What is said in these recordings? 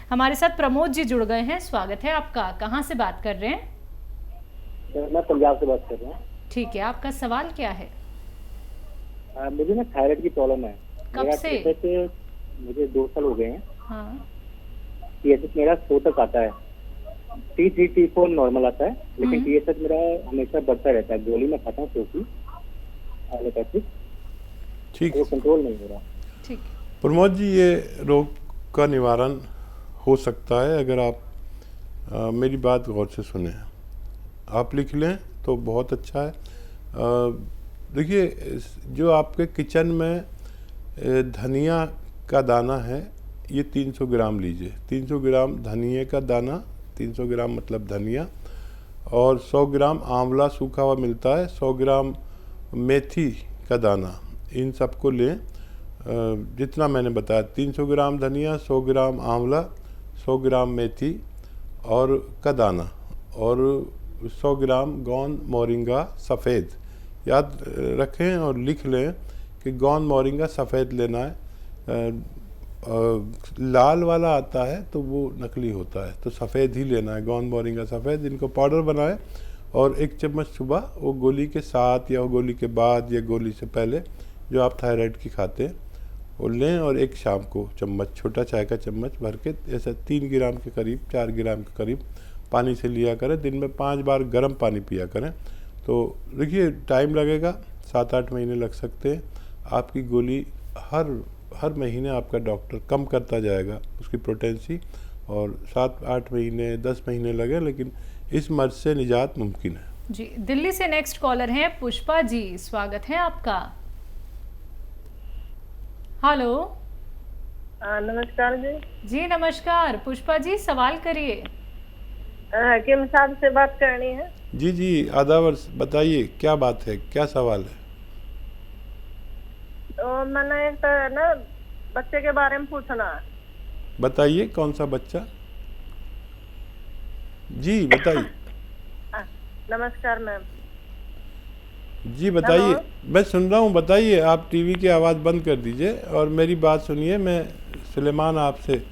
हमारे साथ प्रमोद जी जुड़ गए हैं, स्वागत है आपका। कहाँ से बात कर रहे हैं? मैं पंजाब से बात कर रहा हूँ। ठीक है, आपका सवाल क्या है? मुझे ना थायराइड की प्रॉब्लम है। कब मेरा से? मुझे 2 साल हो गए हैं। हाँ। TSH मेरा 100 तक आता है। T3 T4 नॉर्मल आता है, लेकिन TSH मेरा हमेशा बढ़ता रहता है। गोली में खाता हूँ क्योंकि एलोपैथिक, ठीक वो कंट्रोल नहीं हो रहा। ठीक। प्रमोद जी, ये रोग का निवारण हो सकता है अगर आप मेरी बात गौर से सुने। आप लिख लें तो बहुत अच्छा है। देखिए, जो आपके किचन में धनिया का दाना है, ये 300 ग्राम लीजिए। 300 ग्राम धनिए का दाना, 300 ग्राम मतलब धनिया, और 100 ग्राम आंवला सूखा हुआ मिलता है, 100 ग्राम मेथी का दाना, इन सबको लें। जितना मैंने बताया, 300 ग्राम धनिया, 100 ग्राम आंवला, 100 ग्राम मेथी और का दाना, और 100 ग्राम गोंद मोरिंगा सफ़ेद। याद रखें और लिख लें कि गोंद मोरिंगा सफ़ेद लेना है। लाल वाला आता है तो वो नकली होता है, तो सफ़ेद ही लेना है, गोंद मोरिंगा सफ़ेद। इनको पाउडर बनाएं और 1 चम्मच सुबह, वो गोली के साथ या वो गोली के बाद या गोली से पहले जो आप थायराइड की खाते हैं वो लें, और 1 शाम को चम्मच, छोटा चाय का चम्मच भर के, ऐसा 3 ग्राम के करीब, 4 ग्राम के करीब पानी से लिया करें। दिन में 5 बार गर्म पानी पिया करें। तो देखिए, टाइम लगेगा, 7-8 महीने लग सकते हैं। आपकी गोली हर महीने आपका डॉक्टर कम करता जाएगा उसकी पोटेंसी, और 7-8 महीने 10 महीने लगे, लेकिन इस मर्ज से निजात मुमकिन है। जी, दिल्ली से नेक्स्ट कॉलर हैं पुष्पा जी, स्वागत है आपका। हेलो। नमस्कार जी। जी नमस्कार पुष्पा जी, सवाल करिए। हकीम साहब से बात करनी है। जी जी, आदावर, बताइए क्या बात है, क्या सवाल है? तो मैंने एक तो ना बच्चे के बारे में पूछना है। बताइए, कौन सा बच्चा? जी बताइए। नमस्कार मैम। जी बताइए, मैं सुन रहा हूँ, बताइए। आप टीवी की आवाज़ बंद कर दीजिए और मेरी बात सुनिए। मैं सुलेमान आपसे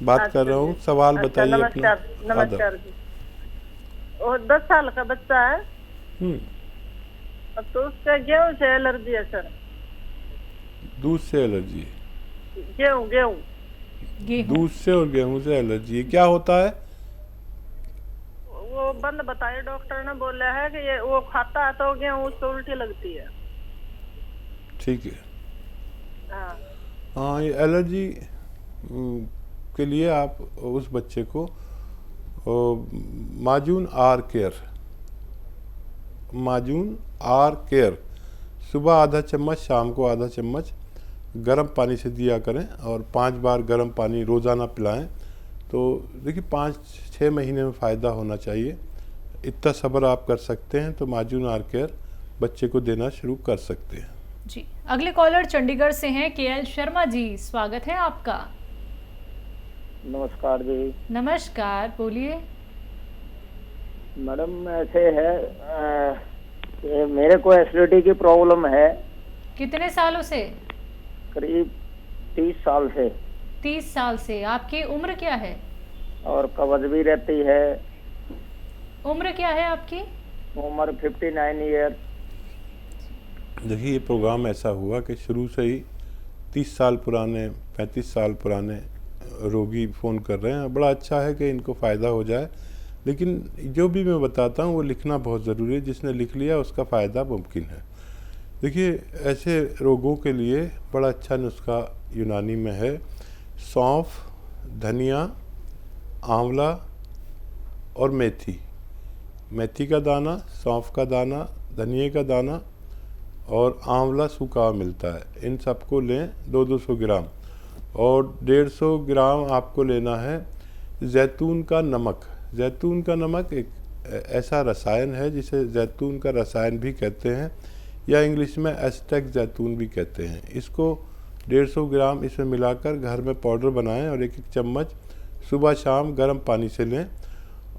बात कर रहा हूँ। सवाल बताइए अपना। नमस्कार। नमस्कार जी। वो 10 साल का बच्चा है, तो उसका गेहूं से एलर्जी है सर। दूध से एलर्जी है? गेहूं दूध से और गेहूं से एलर्जी है, क्या होता है? वो बंद बताइए, डॉक्टर ने बोला है कि ये वो खाता है तो गेहूं उसको उल्टी लगती है। ठीक है। हाँ। हाँ, ये एलर्जी के लिए आप उस बच्चे को माजून आर केयर सुबह आधा चम्मच, शाम को आधा चम्मच गर्म पानी से दिया करें, और 5 बार गर्म पानी रोज़ाना पिलाएं। तो देखिए, 5-6 महीने में फ़ायदा होना चाहिए। इतना सब्र आप कर सकते हैं तो माजून आर केयर बच्चे को देना शुरू कर सकते हैं। जी, अगले कॉलर चंडीगढ़ से हैं KL शर्मा जी, स्वागत है आपका। नमस्कार जी। नमस्कार, बोलिए। मैडम, ऐसे है मेरे को एसिडिटी की प्रॉब्लम है। कितने सालों से? करीब 30 साल से। 30 साल से। आपकी उम्र क्या है? और कब्ज भी रहती है। उम्र क्या है आपकी? उम्र 59 ईयर। देखिए, ये प्रोग्राम ऐसा हुआ कि शुरू से ही 30 साल पुराने, 35 साल पुराने रोगी फ़ोन कर रहे हैं। बड़ा अच्छा है कि इनको फ़ायदा हो जाए, लेकिन जो भी मैं बताता हूँ वो लिखना बहुत ज़रूरी है। जिसने लिख लिया उसका फ़ायदा मुमकिन है। देखिए, ऐसे रोगों के लिए बड़ा अच्छा नुस्खा यूनानी में है। सौंफ, धनिया, आंवला और मेथी का दाना, सौंफ का दाना, धनिए का दाना और आंवला सूखा मिलता है। इन सबको लें 200 ग्राम, और 150 ग्राम आपको लेना है जैतून का नमक। जैतून का नमक एक ऐसा रसायन है जिसे जैतून का रसायन भी कहते हैं, या इंग्लिश में एस्टेक जैतून भी कहते हैं। इसको 150 ग्राम इसमें मिलाकर घर में पाउडर बनाएं, और 1-1 चम्मच सुबह शाम गर्म पानी से लें,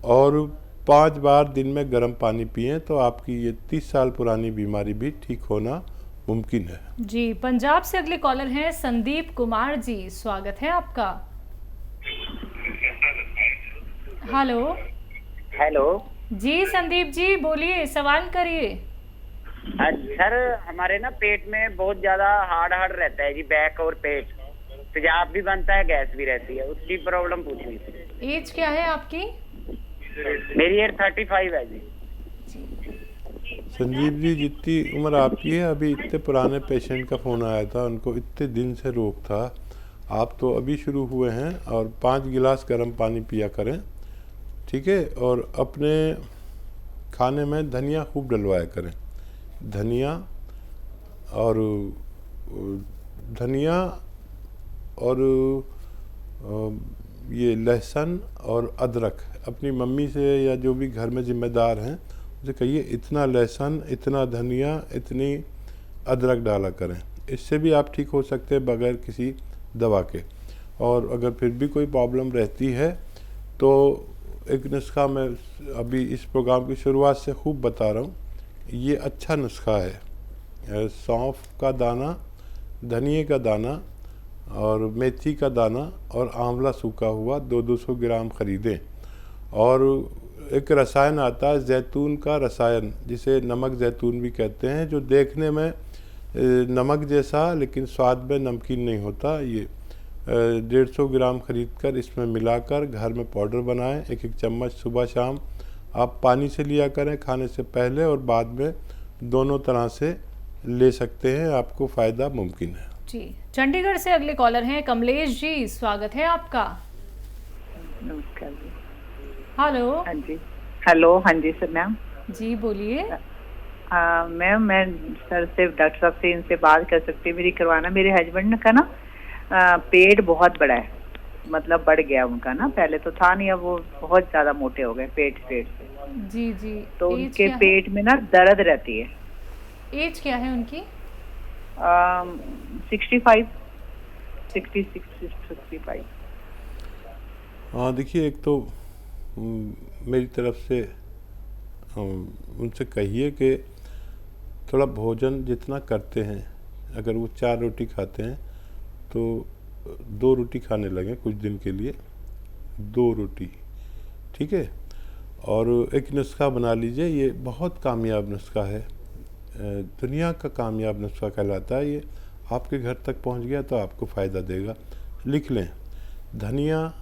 और 5 बार दिन में गर्म पानी पिएं, तो आपकी ये 30 साल पुरानी बीमारी भी ठीक होना मुमकिन है। जी, पंजाब से अगले कॉलर हैं संदीप कुमार जी, स्वागत है आपका। हेलो। हेलो। जी संदीप जी बोलिए, सवाल करिए। सर हमारे ना पेट में बहुत ज्यादा हार्ड हार्ड रहता है जी, बैक और पेट, तेजाब भी बनता है, गैस भी रहती है, उसकी प्रॉब्लम पूछनी थी। एज क्या है आपकी? मेरी एज 35 है जी। संजीव जी, जितनी उम्र आपकी है, अभी इतने पुराने पेशेंट का फ़ोन आया था, उनको इतने दिन से रोग था। आप तो अभी शुरू हुए हैं, और 5 गिलास गर्म पानी पिया करें, ठीक है? और अपने खाने में धनिया खूब डलवाया करें। धनिया और धनिया और ये लहसुन और अदरक, अपनी मम्मी से या जो भी घर में ज़िम्मेदार हैं उसे कहिए इतना लहसुन, इतना धनिया, इतनी अदरक डाला करें। इससे भी आप ठीक हो सकते हैं बगैर किसी दवा के। और अगर फिर भी कोई प्रॉब्लम रहती है तो एक नुस्खा मैं अभी इस प्रोग्राम की शुरुआत से खूब बता रहा हूँ, ये अच्छा नुस्खा है। सौंफ का दाना, धनिए का दाना और मेथी का दाना और आंवला सूखा हुआ 200 ग्राम ख़रीदें। और एक रसायन आता है जैतून का रसायन, जिसे नमक जैतून भी कहते हैं, जो देखने में नमक जैसा लेकिन स्वाद में नमकीन नहीं होता। ये 150 ग्राम ख़रीद कर इसमें मिलाकर घर में पाउडर बनाएं। 1-1 चम्मच सुबह शाम आप पानी से लिया करें, खाने से पहले और बाद में, दोनों तरह से ले सकते हैं, आपको फ़ायदा मुमकिन है। जी, चंडीगढ़ से अगले कॉलर हैं कमलेश जी, स्वागत है आपका। नमस्कार जी। हेलो। हाँ जी। हेलो। हाँ जी सर। मैम जी बोलिए। मैम मैं सर से, डॉक्टर साहब से इनसे बात कर सकती हूँ? मेरी करवाना, मेरे हस्बैंड का ना पेट बहुत बड़ा है, मतलब बढ़ गया उनका ना, पहले तो था नहीं, अब वो बहुत ज्यादा मोटे हो गए पेट से। जी जी। तो एज उनके क्या पेट में ना दर्द रहती है। है? एज क्या है उनकी? 65, 66, 65। हाँ, देखिए, एक तो मेरी तरफ से उनसे कहिए कि थोड़ा भोजन जितना करते हैं, अगर वो 4 रोटी खाते हैं तो 2 रोटी खाने लगें कुछ दिन के लिए, 2 रोटी, ठीक है? और एक नुस्खा बना लीजिए, ये बहुत कामयाब नुस्खा है, दुनिया का कामयाब नुस्खा कहलाता है। ये आपके घर तक पहुंच गया तो आपको फ़ायदा देगा। लिख लें, धनिया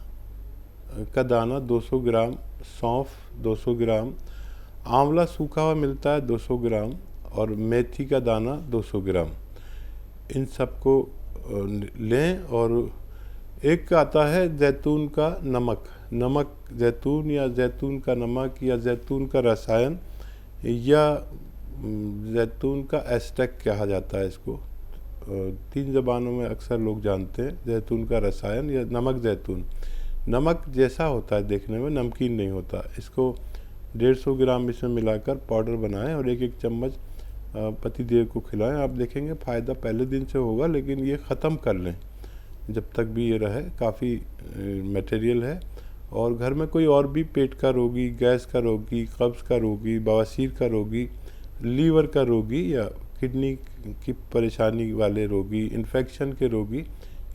का दाना 200 ग्राम, सौंफ 200 ग्राम, आंवला सूखा हुआ मिलता है 200 ग्राम, और मेथी का दाना 200 ग्राम। इन सबको लें। और एक आता है जैतून का नमक, नमक जैतून या जैतून का नमक या जैतून का रसायन या जैतून का एस्टेक कहा जाता है इसको, 3 ज़बानों में अक्सर लोग जानते हैं, जैतून का रसायन या नमक जैतून। नमक जैसा होता है देखने में, नमकीन नहीं होता। इसको 150 ग्राम इसमें मिलाकर पाउडर बनाएं और 1-1 चम्मच पति देव को खिलाएं। आप देखेंगे फ़ायदा पहले दिन से होगा, लेकिन ये ख़त्म कर लें जब तक भी ये रहे, काफ़ी मटेरियल है। और घर में कोई और भी पेट का रोगी, गैस का रोगी, कब्ज़ का रोगी, बवासीर का रोगी, लीवर का रोगी या किडनी की परेशानी वाले रोगी, इन्फेक्शन के रोगी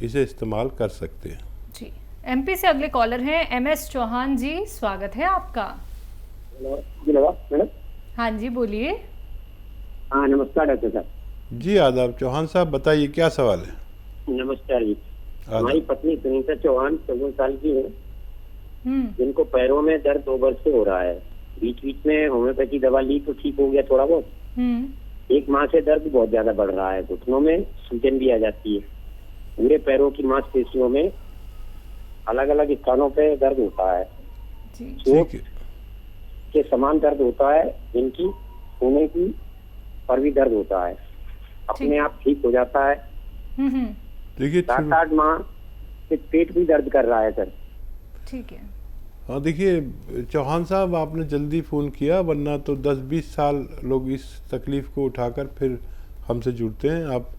इसे इस्तेमाल कर सकते हैं। जी, एमपी से अगले कॉलर हैं MS चौहान जी, स्वागत है आपका। जी मैडम। हाँ जी बोलिए। हाँ नमस्कार डॉक्टर साहब। जी आदाब। चौहान साहब बताइए, क्या सवाल है? नमस्कार जी। आदाब। हमारी पत्नी सुनीता चौहान 14 साल की है, जिनको पैरों में दर्द 2 वर्ष से हो रहा है। बीच बीच में होम्योपैथी दवा ली तो ठीक हो गया थोड़ा बहुत। 1 माह से दर्द बहुत ज्यादा बढ़ रहा है, घुटनों में सूजन भी आ जाती है, पूरे पैरों की मांसपेशियों में अलग अलग स्थानों पे दर्द होता है, चोट के समान दर्द होता है, जिनकी होने की पर भी दर्द होता है, अपने आप ठीक हो जाता है। देखिए 7-8 माह से पेट भी दर्द कर रहा है सर। ठीक है। हाँ, देखिए चौहान साहब, आपने जल्दी फ़ोन किया, वरना तो 10-20 साल लोग इस तकलीफ़ को उठाकर फिर हमसे जुड़ते हैं। आप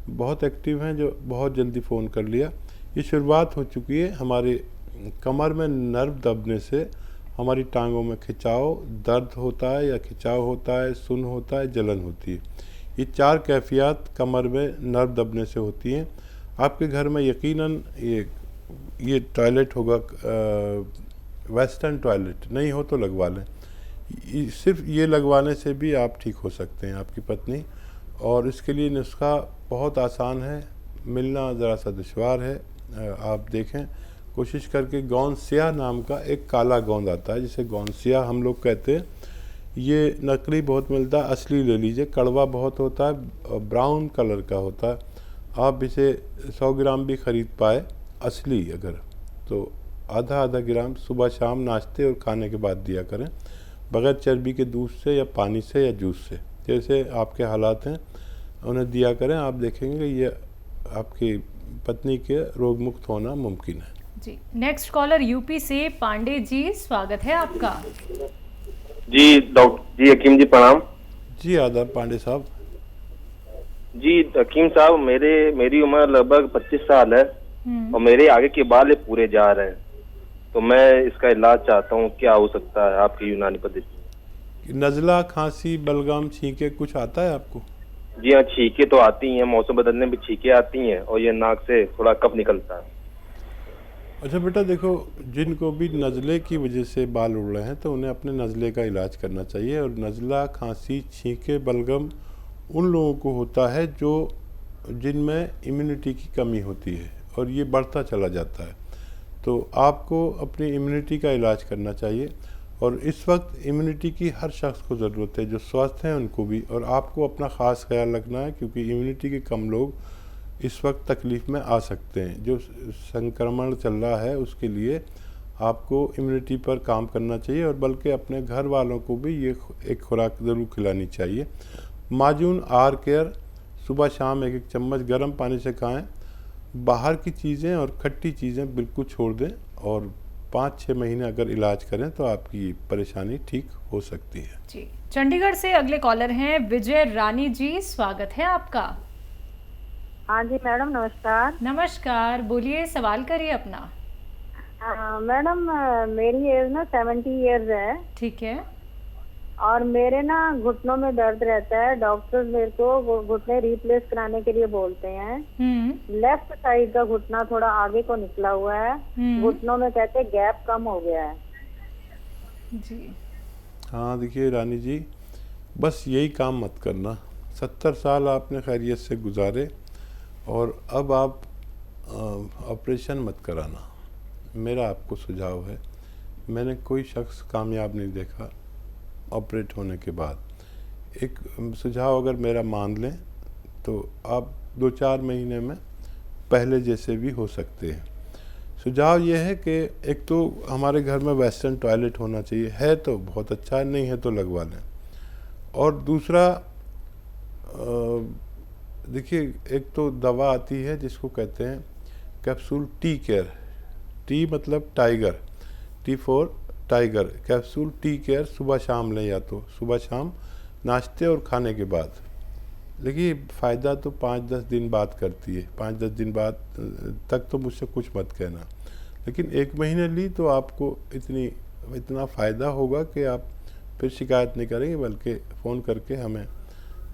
बहुत एक्टिव हैं जो बहुत जल्दी फ़ोन कर लिया। ये शुरुआत हो चुकी है हमारे कमर में नर्व दबने से, हमारी टांगों में खिंचाव, दर्द होता है या खिंचाव होता है, सुन्न होता है, जलन होती है। ये 4 कैफियत कमर में नर्व दबने से होती हैं। आपके घर में यकीनन ये टॉयलेट होगा वेस्टर्न टॉयलेट नहीं हो तो लगवा लें। सिर्फ ये लगवाने से भी आप ठीक हो सकते हैं आपकी पत्नी। और इसके लिए नुस्खा बहुत आसान है, मिलना ज़रा सा दुश्वार है। आप देखें कोशिश करके, गौंसिया नाम का एक काला गोंद आता है जिसे गौंसिया हम लोग कहते हैं। ये नकली बहुत मिलता है, असली ले लीजिए। कड़वा बहुत होता है, ब्राउन कलर का होता है। आप इसे 100 ग्राम भी ख़रीद पाए असली अगर, तो आधा आधा ग्राम सुबह शाम नाश्ते और खाने के बाद दिया करें, बग़ैर चर्बी के दूध से या पानी से या जूस से, जैसे आपके हालात हैं उन्हें दिया करें। आप देखेंगे ये आपकी पत्नी के रोग मुक्त होना मुमकिन है। जी, नेक्स्ट कॉलर यूपी से पांडे जी, स्वागत है आपका। जी डॉक्टर जी, हकीम जी प्रणाम। जी आदाब पांडे साहब। जी हकीम साहब, मेरी उम्र लगभग 25 साल है और मेरे आगे के बाल पूरे जा रहे हैं, तो मैं इसका इलाज चाहता हूँ, क्या हो सकता है आपकी यूनानी पद्धति? नज़ला, खांसी, बलगम, छींके कुछ आता है आपको? जी हाँ, छींके तो आती हैं, मौसम बदलने में छींके आती हैं और ये नाक से थोड़ा कफ निकलता है। अच्छा बेटा देखो, जिनको भी नज़ले की वजह से बाल उड़ रहे हैं तो उन्हें अपने नज़ले का इलाज करना चाहिए। और नज़ला, खांसी, छींके, बलगम उन लोगों को होता है जिनमें इम्यूनिटी की कमी होती है और ये बढ़ता चला जाता है। तो आपको अपनी इम्यूनिटी का इलाज करना चाहिए। और इस वक्त इम्यूनिटी की हर शख्स को ज़रूरत है, जो स्वस्थ हैं उनको भी, और आपको अपना ख़ास ख्याल रखना है, क्योंकि इम्यूनिटी के कम लोग इस वक्त तकलीफ़ में आ सकते हैं। जो संक्रमण चल रहा है उसके लिए आपको इम्यूनिटी पर काम करना चाहिए, और बल्कि अपने घर वालों को भी ये एक खुराक ज़रूर खिलानी चाहिए। माजून आहार केयर सुबह शाम 1-1 चम्मच गर्म पानी से खाएं। बाहर की चीज़ें और खट्टी चीज़ें बिल्कुल छोड़ दें, और 5-6 महीने अगर इलाज करें तो आपकी परेशानी ठीक हो सकती है। जी, चंडीगढ़ से अगले कॉलर हैं विजय रानी जी, स्वागत है आपका। हाँ जी मैडम, नमस्कार। नमस्कार, बोलिए, सवाल करिए अपना। मैडम मेरी एज ना 70 इयर्स है। ठीक है। और मेरे ना घुटनों में दर्द रहता है। डॉक्टर मेरे को घुटने रिप्लेस कराने के लिए बोलते हैं। लेफ्ट साइड का घुटना थोड़ा आगे को निकला हुआ है। घुटनों में कहते हैं गैप कम हो गया है। जी हाँ देखिए रानी जी, बस यही काम मत करना। 70 साल आपने खैरियत से गुजारे और अब आप ऑपरेशन मत कराना। मेरा आपको सुझाव है, मैंने कोई शख्स कामयाब नहीं देखा ऑपरेट होने के बाद। एक सुझाव अगर मेरा मान लें तो आप 2-4 महीने में पहले जैसे भी हो सकते हैं। सुझाव ये है कि एक तो हमारे घर में वेस्टर्न टॉयलेट होना चाहिए, है तो बहुत अच्छा है, नहीं है तो लगवा लें। और दूसरा देखिए, एक तो दवा आती है जिसको कहते हैं कैप्सूल टी केयर। टी मतलब tiger, T for tiger. Capsule tea care सुबह शाम लें, या तो सुबह शाम नाश्ते और खाने के बाद। देखिए फ़ायदा तो 5-10 दिन बाद करती है, 5-10 दिन बाद तक तो मुझसे कुछ मत कहना, लेकिन 1 महीने ली तो आपको इतना फ़ायदा होगा कि आप फिर शिकायत नहीं करेंगे, बल्कि फ़ोन करके हमें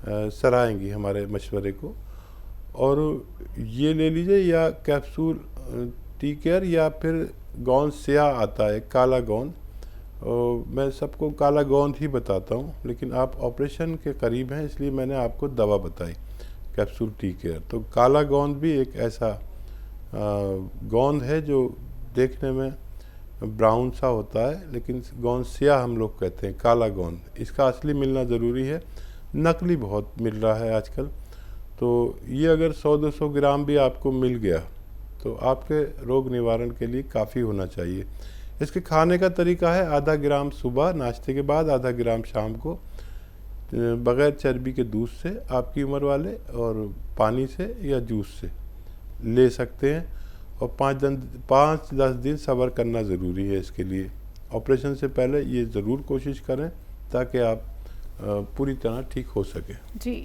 सराहेंगी हमारे मशवरे को। और ये ले लीजिए, या कैप्सूल टी केयर, या फिर गोंद सिया आता है, काला गोंद। मैं सबको काला गोंद ही बताता हूँ, लेकिन आप ऑपरेशन के करीब हैं इसलिए मैंने आपको दवा बताई कैप्सूल टी केयर। तो काला गोंद भी एक ऐसा गोंद है जो देखने में ब्राउन सा होता है, लेकिन गोंद सिया हम लोग कहते हैं, काला गोंद। इसका असली मिलना ज़रूरी है, नकली बहुत मिल रहा है आजकल। तो ये अगर 100-200 ग्राम भी आपको मिल गया तो आपके रोग निवारण के लिए काफ़ी होना चाहिए। इसके खाने का तरीका है, आधा ग्राम सुबह नाश्ते के बाद, आधा ग्राम शाम को, बग़ैर चर्बी के दूध से आपकी उम्र वाले, और पानी से या जूस से ले सकते हैं। और 5-10 दिन सब्र करना ज़रूरी है इसके लिए। ऑपरेशन से पहले ये ज़रूर कोशिश करें ताकि आप पूरी तरह ठीक हो सके। जी।